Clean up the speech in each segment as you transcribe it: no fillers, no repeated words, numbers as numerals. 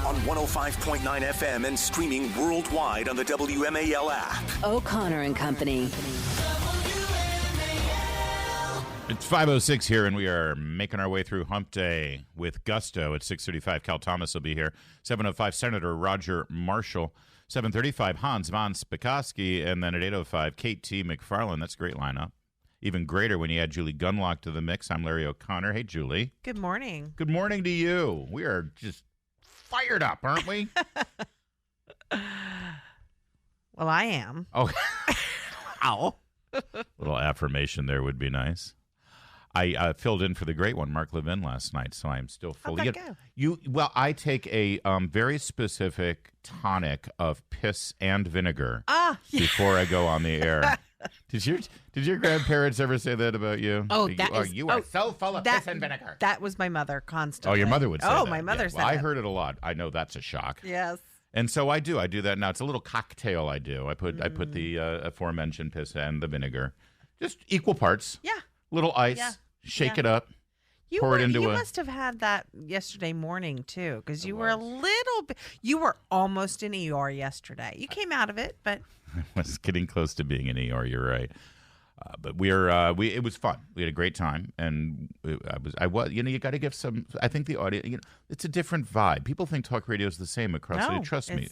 on 105.9 FM and streaming worldwide on the WMAL app. O'Connor and Company. It's 5:06 here, and we are making our way through Hump Day with gusto. At 6:35, Cal Thomas will be here. 7:05, Senator Roger Marshall. 7:35, Hans von Spakovsky. And then at 8:05, Kate T. McFarland. That's a great lineup. Even greater when you add Julie Gunlock to the mix. I'm Larry O'Connor. Hey, Julie. Good morning. Good morning to you. We are just fired up, aren't we? Well, I am. Oh, ow. Little affirmation there would be nice. I filled in for the great one, Mark Levin, last night, so I'm still fully. How'd that go? Well, I take a very specific tonic of piss and vinegar before I go on the air. Did your grandparents ever say that about you? Oh, you are so full of piss and vinegar. That was my mother constantly. Oh, your mother would say that. Oh, my mother said I that. heard it a lot. I know that's a shock. Yes. And so I do that now. It's a little cocktail I do. I put the aforementioned piss and the vinegar, just equal parts. Yeah. Little ice. Yeah. Shake it up. You pour it into must have had that yesterday morning too, because you were a little bit. You were almost in ER yesterday. You came out of it, but I was getting close to being in ER. You're right. But it was fun. We had a great time, and I was. You got to give some. I think the audience. It's a different vibe. People think talk radio is the same across the. Trust me,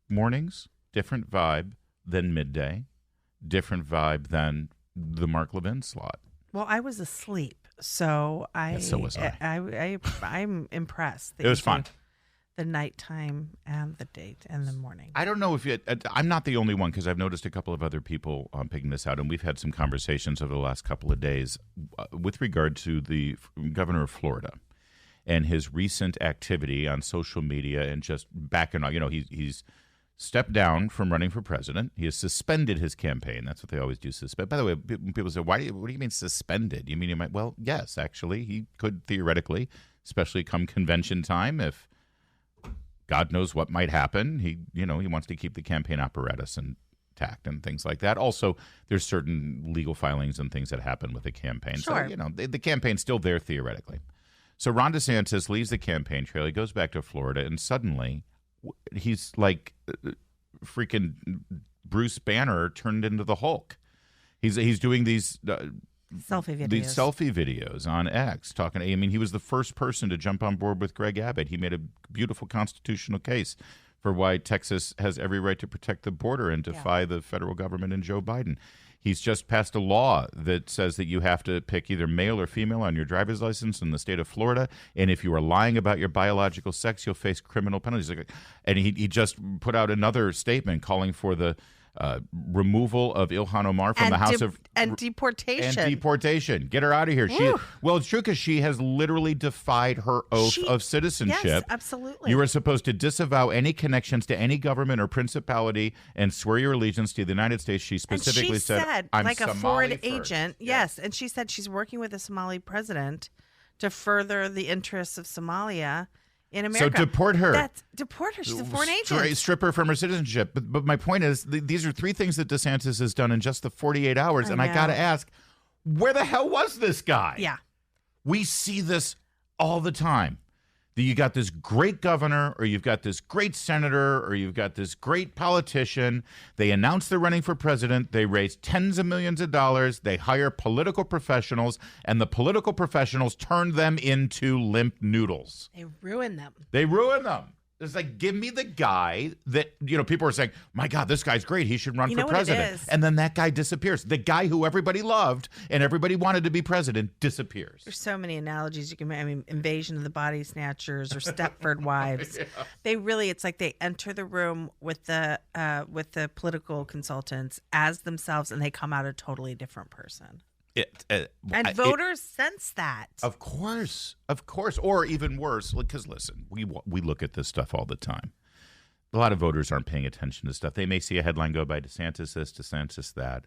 mornings different vibe than midday, different vibe than the Mark Levin slot. Well, I was asleep, so so was I. I'm impressed. It was fun. The nighttime and the date and the morning. I don't know if I'm not the only one, because I've noticed a couple of other people picking this out, and we've had some conversations over the last couple of days with regard to the governor of Florida and his recent activity on social media and just backing on. He's stepped down from running for president. He has suspended his campaign. That's what they always do, suspend. By the way, people say, what do you mean suspended? You mean he might? Well, yes, actually, he could theoretically, especially come convention time, if God knows what might happen. He wants to keep the campaign apparatus intact and things like that. Also, there's certain legal filings and things that happen with the campaign. Sure. So, the campaign's still there theoretically. So Ron DeSantis leaves the campaign trail. He goes back to Florida, and suddenly he's like freaking Bruce Banner turned into the Hulk. He's doing these selfie videos. These selfie videos on X talking. I mean, he was the first person to jump on board with Greg Abbott. He made a beautiful constitutional case for why Texas has every right to protect the border and defy the federal government and Joe Biden. He's just passed a law that says that you have to pick either male or female on your driver's license in the state of Florida, and if you are lying about your biological sex, you'll face criminal penalties. And he just put out another statement calling for the removal of Ilhan Omar from the House of... And deportation. And deportation. Get her out of here. Well, it's true, because she has literally defied her oath of citizenship. Yes, absolutely. You are supposed to disavow any connections to any government or principality and swear your allegiance to the United States. She specifically said, I'm like Somali a foreign first. agent. Yes, and she said she's working with the Somali president to further the interests of Somalia in America. So deport her. Deport her. She's a foreign agent. Strip her from her citizenship. But my point is, these are three things that DeSantis has done in just the 48 hours. I got to ask, where the hell was this guy? Yeah. We see this all the time. You got this great governor, or you've got this great senator, or you've got this great politician. They announce they're running for president. They raise tens of millions of dollars. They hire political professionals, and the political professionals turn them into limp noodles. They ruin them. It's like, give me the guy that, people are saying, my God, this guy's great. He should run for president. And then that guy disappears. The guy who everybody loved and everybody wanted to be president disappears. There's so many analogies you can make. I mean, Invasion of the Body Snatchers or Stepford Wives. They really, it's like they enter the room with the political consultants as themselves, and they come out a totally different person. And voters sense that. Of course. Or even worse, because listen, we look at this stuff all the time. A lot of voters aren't paying attention to stuff. They may see a headline go by DeSantis this, DeSantis that,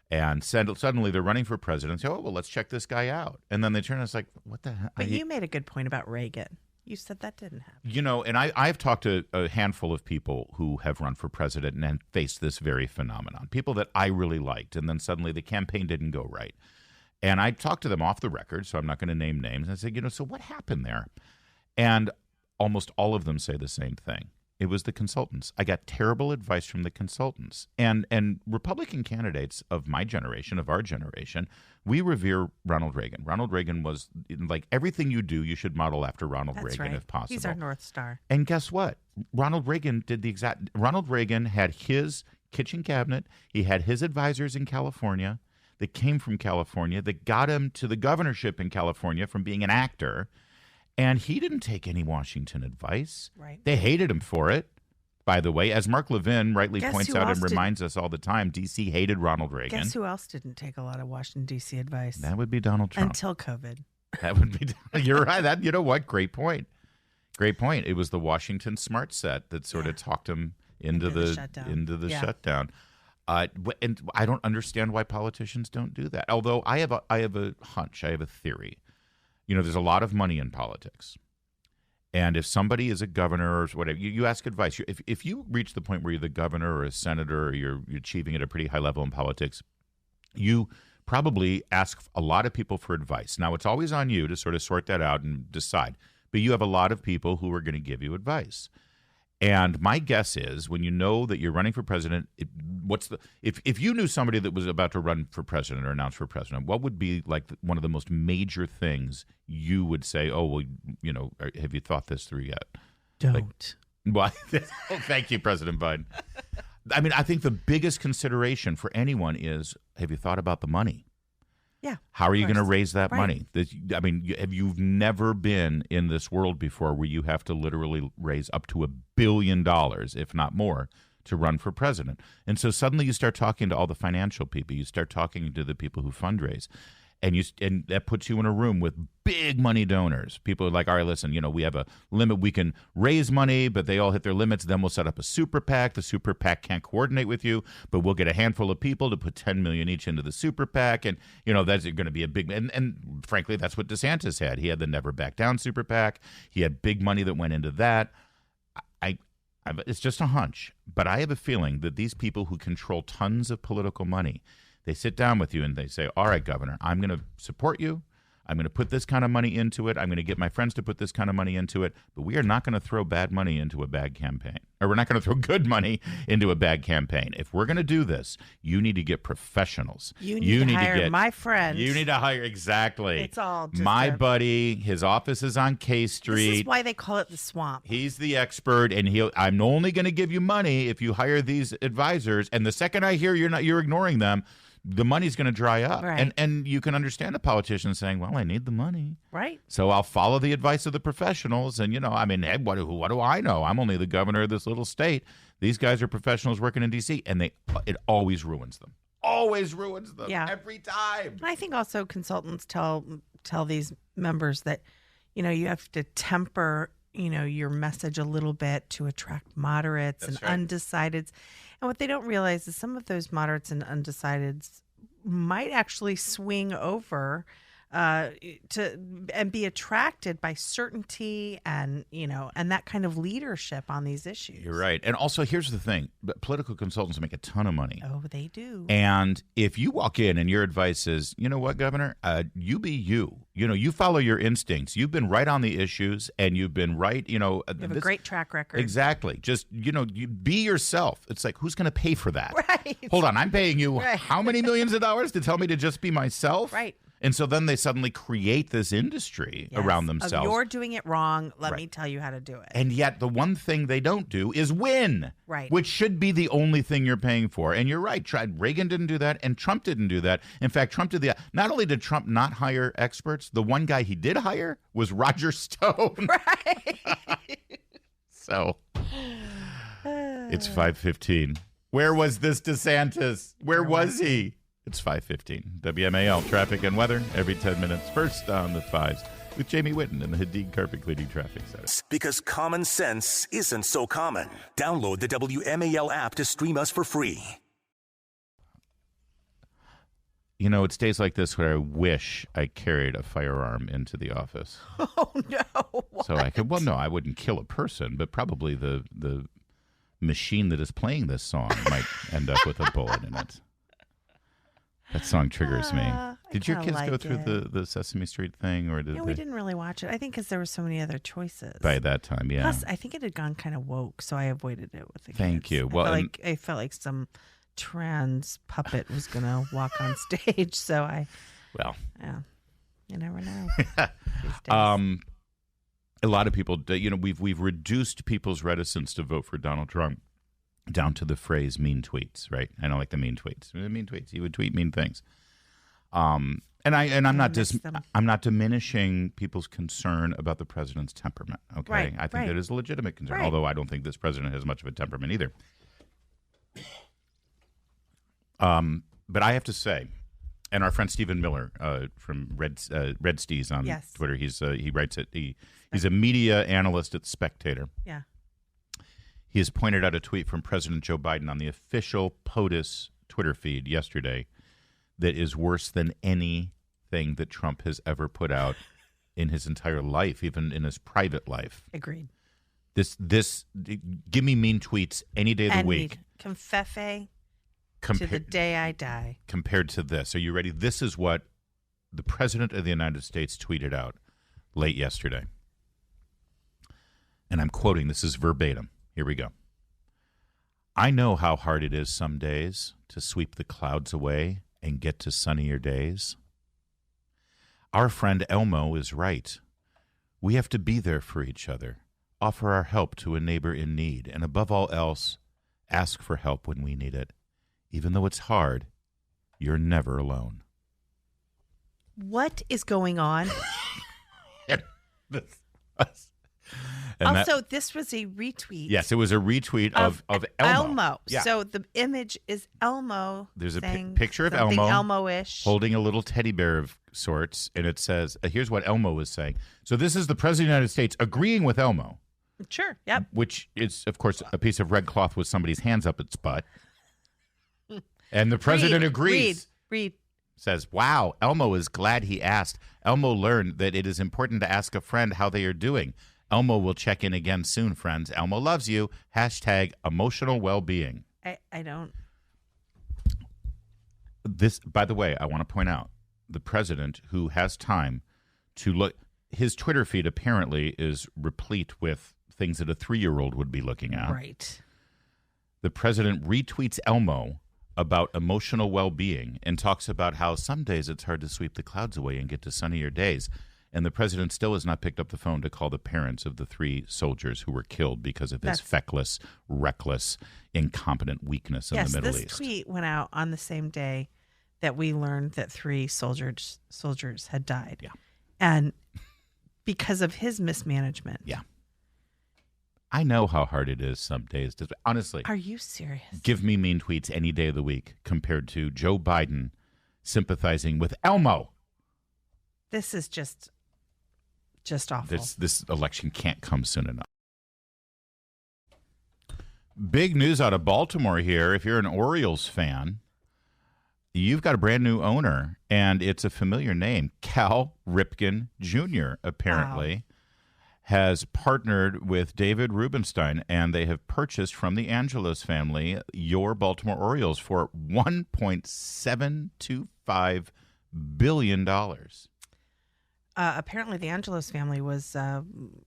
and suddenly they're running for president. Say, oh, well, let's check this guy out. And then they turn and it's like, what the hell? But you made a good point about Reagan. You said that didn't happen. And I've talked to a handful of people who have run for president and faced this very phenomenon. People that I really liked, and then suddenly the campaign didn't go right. And I talked to them off the record, so I'm not going to name names. And I said, so what happened there? And almost all of them say the same thing. It was the consultants. I got terrible advice from the consultants. And Republican candidates of my generation, of our generation, we revere Ronald Reagan. Ronald Reagan was like, everything you do, you should model after Ronald That's Reagan right. if possible. He's our North Star. And guess what? Ronald Reagan had his kitchen cabinet. He had his advisors in California that came from California that got him to the governorship in California from being an actor. And he didn't take any Washington advice. Right. They hated him for it, by the way. As Mark Levin rightly points out and reminds us all the time, D.C. hated Ronald Reagan. Guess who else didn't take a lot of Washington, D.C. advice? That would be Donald Trump. Until COVID. That would be. You're right. You know what? Great point. Great point. It was the Washington smart set that sort of talked him into the shutdown. And I don't understand why politicians don't do that. Although I have a hunch. I have a theory. There's a lot of money in politics. And if somebody is a governor or whatever, you ask advice. If you reach the point where you're the governor or a senator or you're achieving at a pretty high level in politics, you probably ask a lot of people for advice. Now, it's always on you to sort of sort that out and decide. But you have a lot of people who are going to give you advice. And my guess is when you know that you're running for president, if you knew somebody that was about to run for president or announce for president, what would be like one of the most major things you would say, oh, well, have you thought this through yet? Don't. Thank you, President Biden. I mean, I think the biggest consideration for anyone is, have you thought about the money? Yeah. How are you going to raise that money? You've never been in this world before where you have to literally raise up to $1 billion, if not more, to run for president. And so suddenly you start talking to all the financial people. You start talking to the people who fundraise. And that puts you in a room with big money donors. People are like, all right, listen, we have a limit. We can raise money, but they all hit their limits. Then we'll set up a super PAC. The super PAC can't coordinate with you, but we'll get a handful of people to put $10 million each into the super PAC. And, that's going to be a big, and frankly, that's what DeSantis had. He had the Never Back Down super PAC. He had big money that went into that. It's just a hunch, but I have a feeling that these people who control tons of political money, they sit down with you and they say, all right, Governor, I'm going to support you. I'm going to put this kind of money into it. I'm going to get my friends to put this kind of money into it. But we are not going to throw bad money into a bad campaign. Or we're not going to throw good money into a bad campaign. If we're going to do this, you need to get professionals. You need to hire my friends. You need to hire, exactly. It's all just my buddy. His office is on K Street. This is why they call it the swamp. He's the expert, and I'm only going to give you money if you hire these advisors. And the second I hear you're ignoring them, the money's going to dry up. Right. And you can understand a politician saying, well, I need the money. Right. So I'll follow the advice of the professionals. And, hey, what do I know? I'm only the governor of this little state. These guys are professionals working in D.C., and it always ruins them. Always ruins them. Yeah. Every time. I think also consultants tell these members that, you have to temper, your message a little bit to attract moderates and undecideds. And what they don't realize is some of those moderates and undecideds might actually swing over and be attracted by certainty and that kind of leadership on these issues. You're right. And also, here's the thing. Political consultants make a ton of money. Oh, they do. And if you walk in and your advice is, you know what, Governor, you be you. You follow your instincts. You've been right on the issues, and you've been right, you have a great track record. Exactly. Just, you be yourself. It's like, who's going to pay for that? Right. Hold on. I'm paying you how many millions of dollars to tell me to just be myself? Right. And so then they suddenly create this industry around themselves. You're doing it wrong. Let me tell you how to do it. And yet the one thing they don't do is win. Right. Which should be the only thing you're paying for. And you're right. Reagan didn't do that, and Trump didn't do that. In fact, Trump did not only did Trump not hire experts, the one guy he did hire was Roger Stone. Right. So it's 5:15. Where was this DeSantis? Where was he? It's 5:15. WMAL traffic and weather every 10 minutes. First on the fives with Jamie Whitten in the Hadid Carpet Cleaning Traffic Center. Because common sense isn't so common. Download the WMAL app to stream us for free. It's days like this where I wish I carried a firearm into the office. Oh, no. What? So I could, I wouldn't kill a person, but probably the machine that is playing this song might end up with a bullet in it. That song triggers me. Did your kids go through it. the Sesame Street thing, or did Yeah, they? we didn't really watch it. I think because there were so many other choices. By that time, yeah. Plus, I think it had gone kind of woke, so I avoided it with the kids. Thank you. Well, I felt like some trans puppet was going to walk on stage, so yeah, you never know. These days. A lot of people, we've reduced people's reticence to vote for Donald Trump down to the phrase "mean tweets." Right? I don't like the mean tweets. Mean tweets. He would tweet mean things. I'm not diminishing people's concern about the president's temperament. Okay, Right, I think that is a legitimate concern. Right. Although I don't think this president has much of a temperament either. But I have to say, and our friend Stephen Miller from Red Steez on Yes. Twitter, he writes it. He's a media analyst at Spectator. Yeah. He has pointed out a tweet from President Joe Biden on the official POTUS Twitter feed yesterday that is worse than anything that Trump has ever put out in his entire life, even in his private life. Agreed. Give me mean tweets any day of the week. Confefe to the day I die. Compared to this. Are you ready? This is what the President of the United States tweeted out late yesterday. And I'm quoting, this is verbatim. Here we go. I know how hard it is some days to sweep the clouds away and get to sunnier days. Our friend Elmo is right. We have to be there for each other, offer our help to a neighbor in need, and above all else, ask for help when we need it. Even though it's hard, you're never alone. What is going on? And also, this was a retweet. Yes, it was a retweet of Elmo. Yeah. So the image is Elmo. There's a saying picture of something Elmo Elmo-ish. holding a little teddy bear of sorts, and it says, here's what Elmo was saying. So this is the President of the United States agreeing with Elmo. Sure, yep. Which is, of course, a piece of red cloth with somebody's hands up its butt. And the president agrees. Read. Says, wow, Elmo is glad he asked. Elmo learned that it is important to ask a friend how they are doing. Elmo will check in again soon, friends. Elmo loves you. # emotional well-being. I don't. This, by the way, I want to point out, the president who has time to look, his Twitter feed apparently is replete with things that a 3-year-old would be looking at. Right. The president retweets Elmo about emotional well-being and talks about how some days it's hard to sweep the clouds away and get to sunnier days. And the president still has not picked up the phone to call the parents of the 3 soldiers who were killed because of his feckless, reckless, incompetent weakness in the Middle East. Yes, this tweet went out on the same day that we learned that 3 soldiers had died. Yeah. And because of his mismanagement. Yeah. I know how hard it is some days. Honestly. Are you serious? Give me mean tweets any day of the week compared to Joe Biden sympathizing with Elmo. This is just awful. This election can't come soon enough. Big news out of Baltimore here. If you're an Orioles fan, you've got a brand new owner, and it's a familiar name. Cal Ripken Jr. apparently has partnered with David Rubenstein, and they have purchased from the Angelos family your Baltimore Orioles for $1.725 billion. Apparently, the Angelos family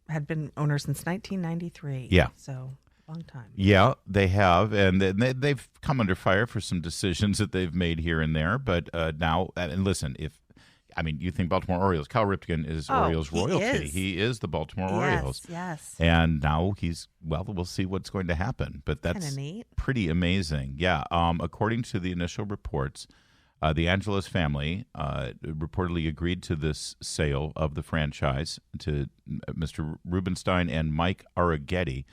had been owners since 1993. Yeah. So, long time. Yeah, they have. And they've come under fire for some decisions that they've made here and there. But now, and listen, you think Baltimore Orioles, Cal Ripken is Orioles royalty. He is the Baltimore Orioles. Yes. And now we'll see what's going to happen. But that's neat. Pretty amazing. Yeah. According to the initial reports, the Angelos family reportedly agreed to this sale of the franchise to Mr. Rubenstein and Mike Arrighetti,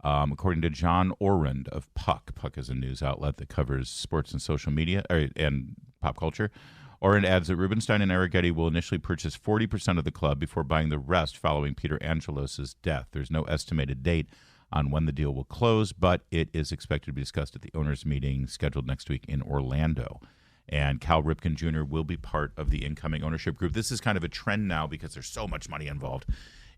according to John Orend of Puck. Puck is a news outlet that covers sports and social media and pop culture. Orend adds that Rubenstein and Arrighetti will initially purchase 40% of the club before buying the rest following Peter Angelos' death. There's no estimated date on when the deal will close, but it is expected to be discussed at the owners' meeting scheduled next week in Orlando. And Cal Ripken Jr. will be part of the incoming ownership group. This is kind of a trend now because there's so much money involved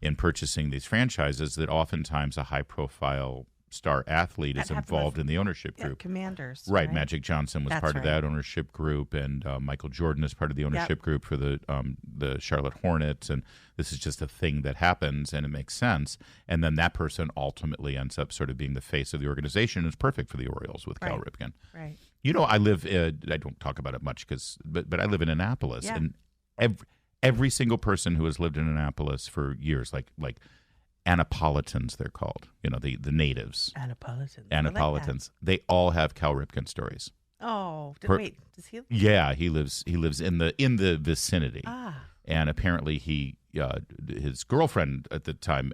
in purchasing these franchises that oftentimes a high-profile star athlete is involved in the ownership group. Commanders. Right. Magic Johnson was part of that ownership group, and Michael Jordan is part of the ownership group for the Charlotte Hornets. And this is just a thing that happens, and it makes sense. And then that person ultimately ends up sort of being the face of the organization. It's perfect for the Orioles with Cal Ripken. Right. You know, I live. I don't talk about it much but I live in Annapolis, and every single person who has lived in Annapolis for years, like Annapolitans, they're called. You know, the natives. Annapolitans. They all have Cal Ripken stories. Oh, wait, does he? Yeah, he lives in the vicinity. And apparently his girlfriend at the time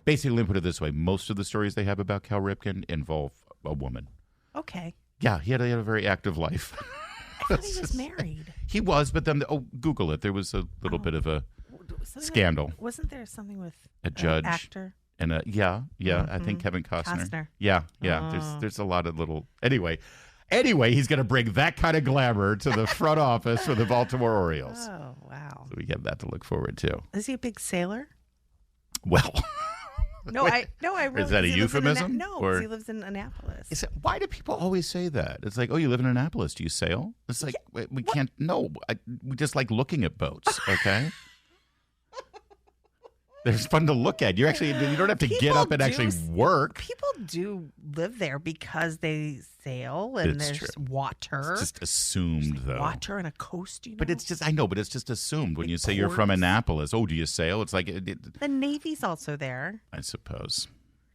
basically, let me put it this way: most of the stories they have about Cal Ripken involve a woman. Okay. Yeah, he had a very active life. I thought he was married. He was, but then Google it. There was a little bit of a scandal. Wasn't there something with a judge, actor? And I think Kevin Costner. Yeah. There's a lot of little. Anyway, he's going to bring that kind of glamour to the front office for the Baltimore Orioles. Oh wow! So we have that to look forward to. Is he a big sailor? Well. No, I really. Is that a euphemism? No, he lives in Annapolis. Why do people always say that? It's like, oh, you live in Annapolis. Do you sail? It's like we can't. No, we just like looking at boats. Okay. They're fun to look at. You don't have to get up and actually work. People do live there because they sail and there's water. It's just assumed, though. Water and a coast, But it's just, I know, but it's just assumed when you say you're from Annapolis. Oh, do you sail? It's like. The Navy's also there. I suppose.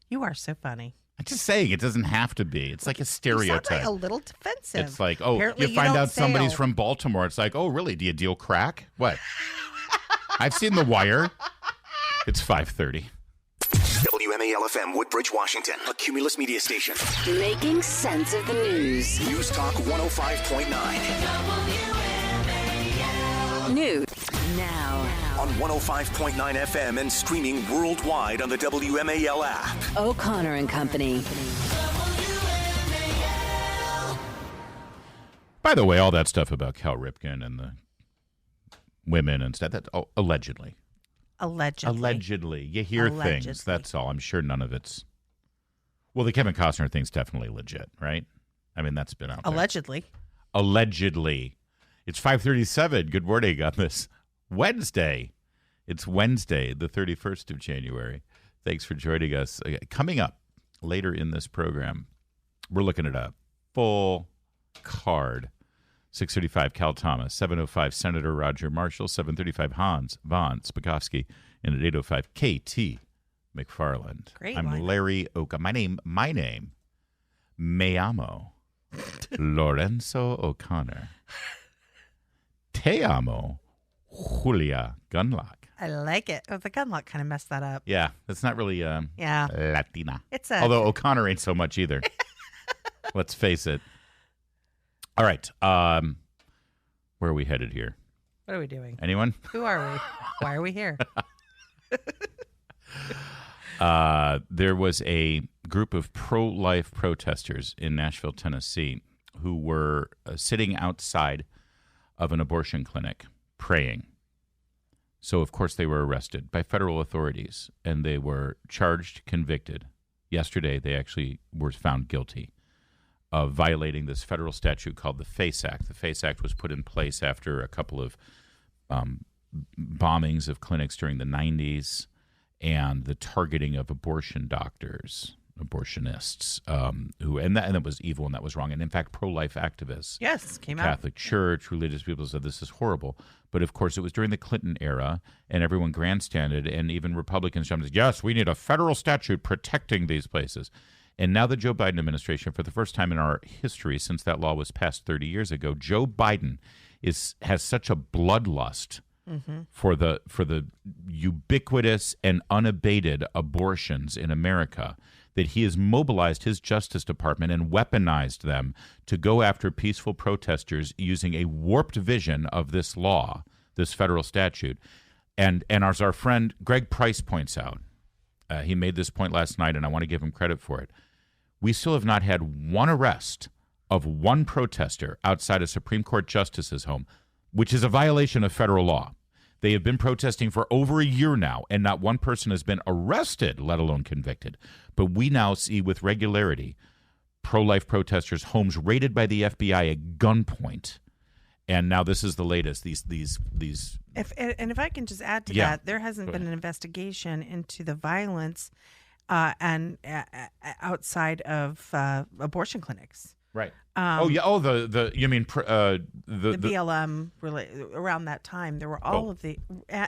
You are so funny. I'm just saying, it doesn't have to be. It's like a stereotype. You sound like a little defensive. It's like, oh, apparently you find out sail. Somebody's from Baltimore. It's like, oh, really? Do you deal crack? What? I've seen The Wire. It's 5:30. WMAL FM, Woodbridge, Washington, a Cumulus media station. Making sense of the news. News Talk 105.9. News now. On 105.9 FM and streaming worldwide on the WMAL app. O'Connor and Company. By the way, all that stuff about Cal Ripken and the women and stuff, that's allegedly. Allegedly. You hear things. That's all. I'm sure none of it's. Well, the Kevin Costner thing's definitely legit, right? I mean, that's been out there. Allegedly. It's 5:37. Good morning on this Wednesday. It's Wednesday, the 31st of January. Thanks for joining us. Coming up later in this program, we're looking at a full card. 6:35, Cal Thomas. 7:05, Senator Roger Marshall. 7:35, Hans von Spakovsky. And at 8:05, KT McFarland. Great. I'm Larry Oka. My name, me amo Lorenzo O'Connor. Te amo Julia Gunlock. I like it. Oh, the Gunlock kind of messed that up. Yeah, it's not really Latina. Although O'Connor ain't so much either. Let's face it. All right. Where are we headed here? What are we doing? Anyone? Who are we? Why are we here? There was a group of pro-life protesters in Nashville, Tennessee, who were sitting outside of an abortion clinic praying. So, of course, they were arrested by federal authorities, and they were charged, convicted. Yesterday, they actually were found guilty of violating this federal statute called the FACE Act. The FACE Act was put in place after a couple of bombings of clinics during the 90s and the targeting of abortion doctors, abortionists, and that was evil and that was wrong. And in fact, pro-life activists, came out. Catholic Church, religious people said this is horrible. But of course, it was during the Clinton era, and everyone grandstanded, and even Republicans jumped in, yes, we need a federal statute protecting these places. And now the Joe Biden administration, for the first time in our history since that law was passed 30 years ago, Joe Biden has such a bloodlust for the ubiquitous and unabated abortions in America that he has mobilized his Justice Department and weaponized them to go after peaceful protesters using a warped vision of this law, this federal statute. And as our friend Greg Price points out, he made this point last night, and I want to give him credit for it. We still have not had one arrest of one protester outside a Supreme Court justice's home, which is a violation of federal law. They have been protesting for over a year now, and not one person has been arrested, let alone convicted. But we now see with regularity pro-life protesters' homes raided by the FBI at gunpoint. And now this is the latest. These. If I can just add to that, there hasn't been an investigation into the violence and outside of abortion clinics. Right. The you mean the BLM around that time there were all of the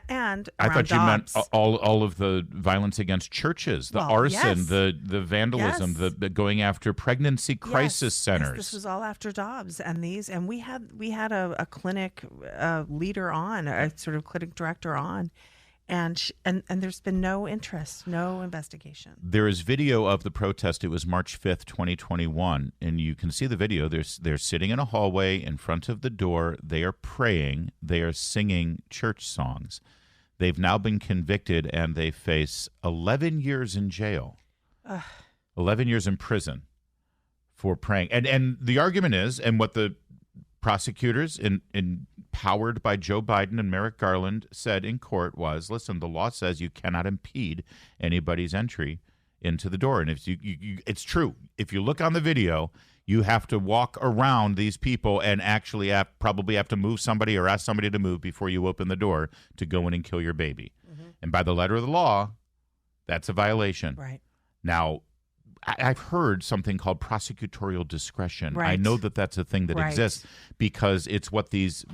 and I thought you jobs. meant all of the violence against churches, the arson, yes. the vandalism, the going after pregnancy crisis centers. Yes, this was all after Dobbs and we had a clinic leader on, a sort of clinic director on. And there's been no interest, no investigation. There is video of the protest. It was March 5th, 2021, and you can see the video. They're sitting in a hallway in front of the door. They are praying. They are singing church songs. They've now been convicted, and they face 11 years in jail, 11 years in prison for praying. And the argument is, and what the prosecutors empowered by Joe Biden and Merrick Garland said in court was, listen, the law says you cannot impede anybody's entry into the door. And if you it's true. If you look on the video, you have to walk around these people and actually probably have to move somebody or ask somebody to move before you open the door to go in and kill your baby. Mm-hmm. And by the letter of the law, that's a violation. Right. Now, I've heard something called prosecutorial discretion. Right. I know that that's a thing that exists because it's what these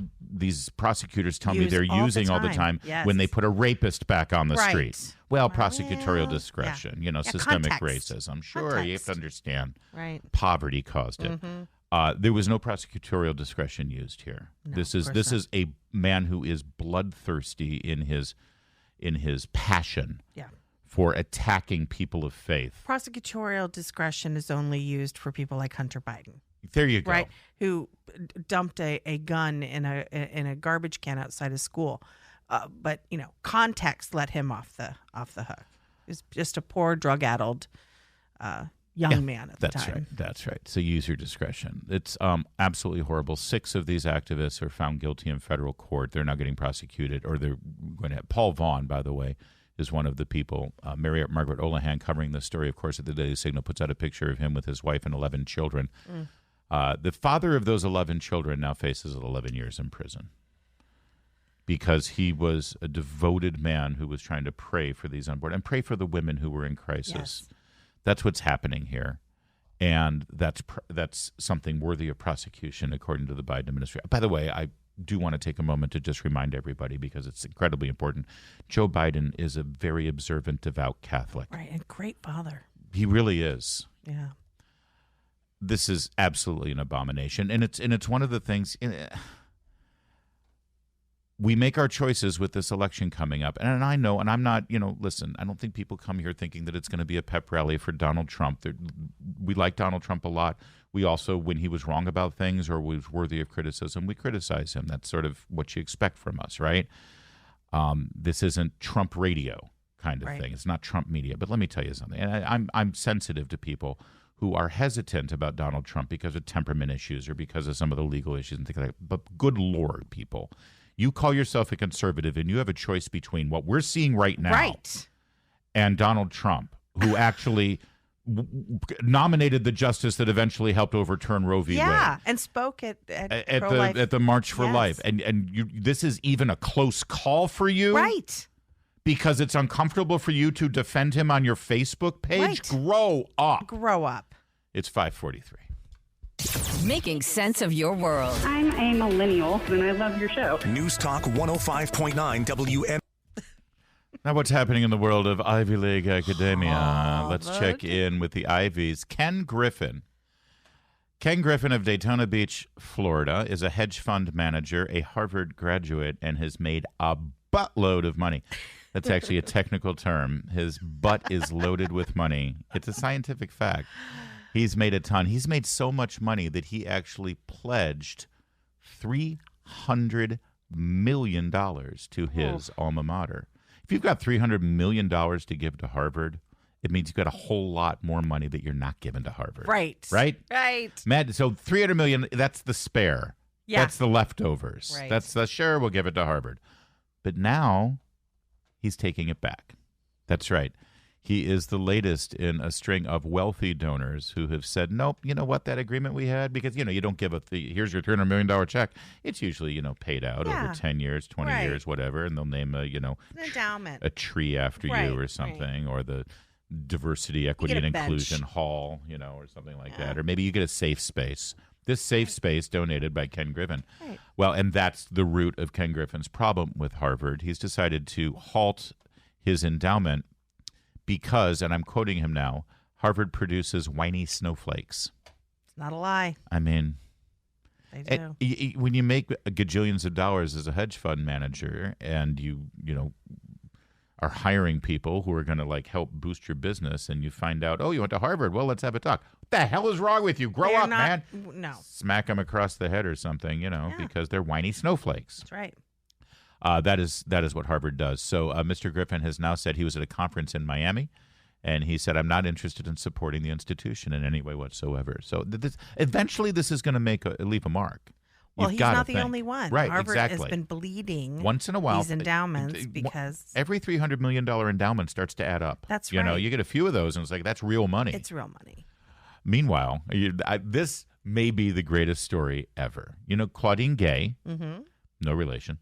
prosecutors tell me they're using all the time when they put a rapist back on the street. Well, prosecutorial discretion, systemic racism. Sure, you have to understand. Right. Poverty caused it. Mm-hmm. There was no prosecutorial discretion used here. No, this is a man who is bloodthirsty in his passion. Yeah. For attacking people of faith. Prosecutorial discretion is only used for people like Hunter Biden. There you go. Right, who dumped a gun in a garbage can outside of school, but context let him off the hook. He was just a poor drug-addled young man at the time. That's right. So use your discretion. It's absolutely horrible. 6 of these activists are found guilty in federal court. They're now getting prosecuted, or they're going to have. Paul Vaughn, by the way, is one of the people. Margaret Olahan, covering the story, of course, at the Daily Signal, puts out a picture of him with his wife and 11 children. The father of those 11 children now faces 11 years in prison because he was a devoted man who was trying to pray for these unborn and pray for the women who were in crisis. Yes. That's what's happening here. And that's something worthy of prosecution, according to the Biden administration. By the way, I do want to take a moment to just remind everybody, because it's incredibly important. Joe Biden is a very observant, devout Catholic. Right, and great father. He really is. Yeah. This is absolutely an abomination, and it's one of the things. We make our choices with this election coming up, and I know, and I'm not, listen, I don't think people come here thinking that it's going to be a pep rally for Donald Trump. We like Donald Trump a lot. We also, when he was wrong about things or was worthy of criticism, we criticize him. That's sort of what you expect from us, right? This isn't Trump radio kind of thing. It's not Trump media. But let me tell you something, and I'm sensitive to people who are hesitant about Donald Trump because of temperament issues or because of some of the legal issues and things like that. But good Lord, people. You call yourself a conservative, and you have a choice between what we're seeing right now and Donald Trump, who actually nominated the justice that eventually helped overturn Roe v. Wade. Yeah, and spoke at the March for Life. And this is even a close call for you? Right. Because it's uncomfortable for you to defend him on your Facebook page? Right. Grow up. Grow up. It's 5:43. Making sense of your world. I'm a millennial, and I love your show. News Talk 105.9 WM. Now, what's happening in the world of Ivy League academia? Let's check in with the Ivies. Ken Griffin of Daytona Beach, Florida, is a hedge fund manager, a Harvard graduate, and has made a buttload of money. That's actually a technical term. His butt is loaded with money. It's a scientific fact. He's made a ton. He's made so much money that he actually pledged $300 million to his alma mater. If you've got $300 million to give to Harvard, it means you've got a whole lot more money that you're not giving to Harvard. Right. Matt, so $300 million, that's the spare. Yeah. That's the leftovers. Right. That's the sure, we'll give it to Harvard. But now he's taking it back. That's right. He is the latest in a string of wealthy donors who have said, nope, you know what, that agreement we had, because, you don't give here's your $300 million check. It's usually, paid out over 10 years, 20 years, whatever, and they'll name an endowment, a tree after you or something, or the Diversity, Equity, and Inclusion Hall, or something like that. Or maybe you get a safe space. This safe space donated by Ken Griffin. Right. Well, and that's the root of Ken Griffin's problem with Harvard. He's decided to halt his endowment because, and I'm quoting him now, Harvard produces whiny snowflakes. It's not a lie. I mean, they do. When you make gajillions of dollars as a hedge fund manager and you are hiring people who are going to help boost your business, and you find out, oh, you went to Harvard. Well, let's have a talk. What the hell is wrong with you? Grow up, man. No. Smack them across the head or something, because they're whiny snowflakes. That's right. That is what Harvard does. So Mr. Griffin has now said he was at a conference in Miami, and he said, I'm not interested in supporting the institution in any way whatsoever. So eventually this is going to leave a mark. Well, he's not the only one. Right, Harvard exactly. has been bleeding once in a while these endowments because every $300 million endowment starts to add up. That's right. You get a few of those, and it's like, that's real money. It's real money. Meanwhile, this may be the greatest story ever. Claudine Gay, no relation,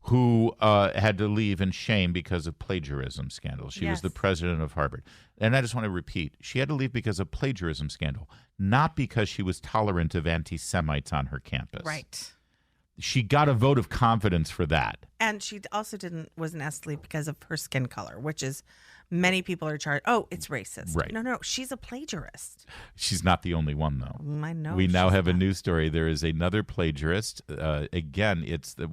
who had to leave in shame because of plagiarism scandal. She was the president of Harvard. And I just want to repeat, she had to leave because of plagiarism scandal, not because she was tolerant of anti-Semites on her campus. Right. She got a vote of confidence for that. And she also wasn't asked to leave because of her skin color, which is many people are charged. Oh, it's racist. Right. No, she's a plagiarist. She's not the only one, though. I know. We now have a news story. There is another plagiarist. Again, it's the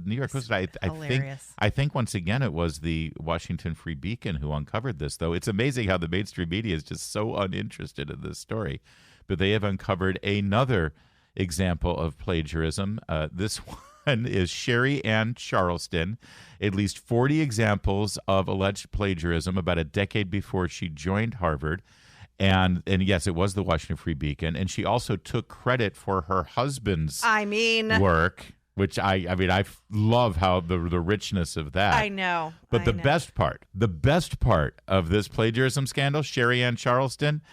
New York Post. I think once again it was the Washington Free Beacon who uncovered this. Though it's amazing how the mainstream media is just so uninterested in this story, but they have uncovered another example of plagiarism. This one is Sherry Ann Charleston. At least 40 examples of alleged plagiarism about a decade before she joined Harvard. And yes, it was the Washington Free Beacon. And she also took credit for her husband's work, which I love how the richness of that. I know. But the best part of this plagiarism scandal, Sherry Ann Charleston,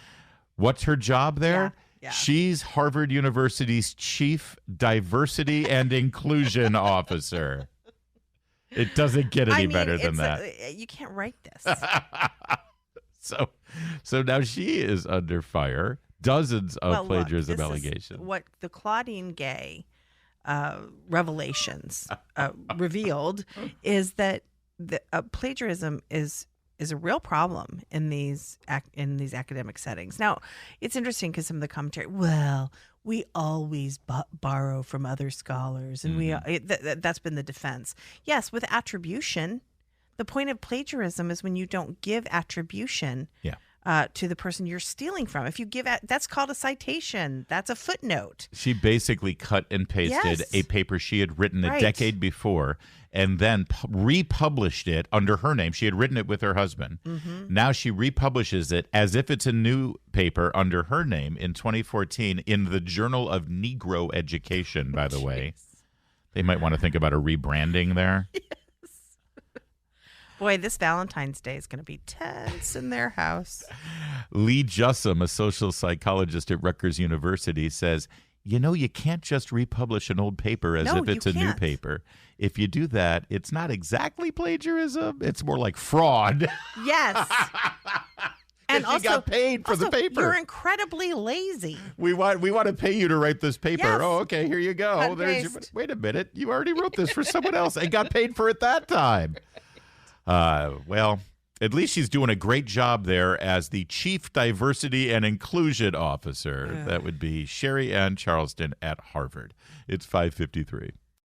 what's her job there? Yeah. She's Harvard University's chief diversity and inclusion officer. It doesn't get any better than that. You can't write this. So now she is under fire. Dozens of plagiarism allegations. What the Claudine Gay revelations revealed is that plagiarism is a real problem in these academic settings. Now, it's interesting because some of the commentary, we always borrow from other scholars, and that's been the defense. Yes, with attribution, the point of plagiarism is when you don't give attribution to the person you're stealing from. If you give that's called a citation. That's a footnote. She basically cut and pasted a paper she had written a decade before and then republished it under her name. She had written it with her husband. Mm-hmm. Now she republishes it as if it's a new paper under her name in 2014 in the Journal of Negro Education, by the way. They might want to think about a rebranding there. Boy, this Valentine's Day is going to be tense in their house. Lee Jussum, a social psychologist at Rutgers University, says, you can't just republish an old paper as if it's a new paper. If you do that, it's not exactly plagiarism. It's more like fraud. Yes. And also, you got paid for the paper. You're incredibly lazy. We want to pay you to write this paper. Yes. Oh, okay, here you go. Wait a minute. You already wrote this for someone else and got paid for it that time. Well, at least she's doing a great job there as the Chief Diversity and Inclusion Officer. Yeah. That would be Sherry Ann Charleston at Harvard. It's 5:53.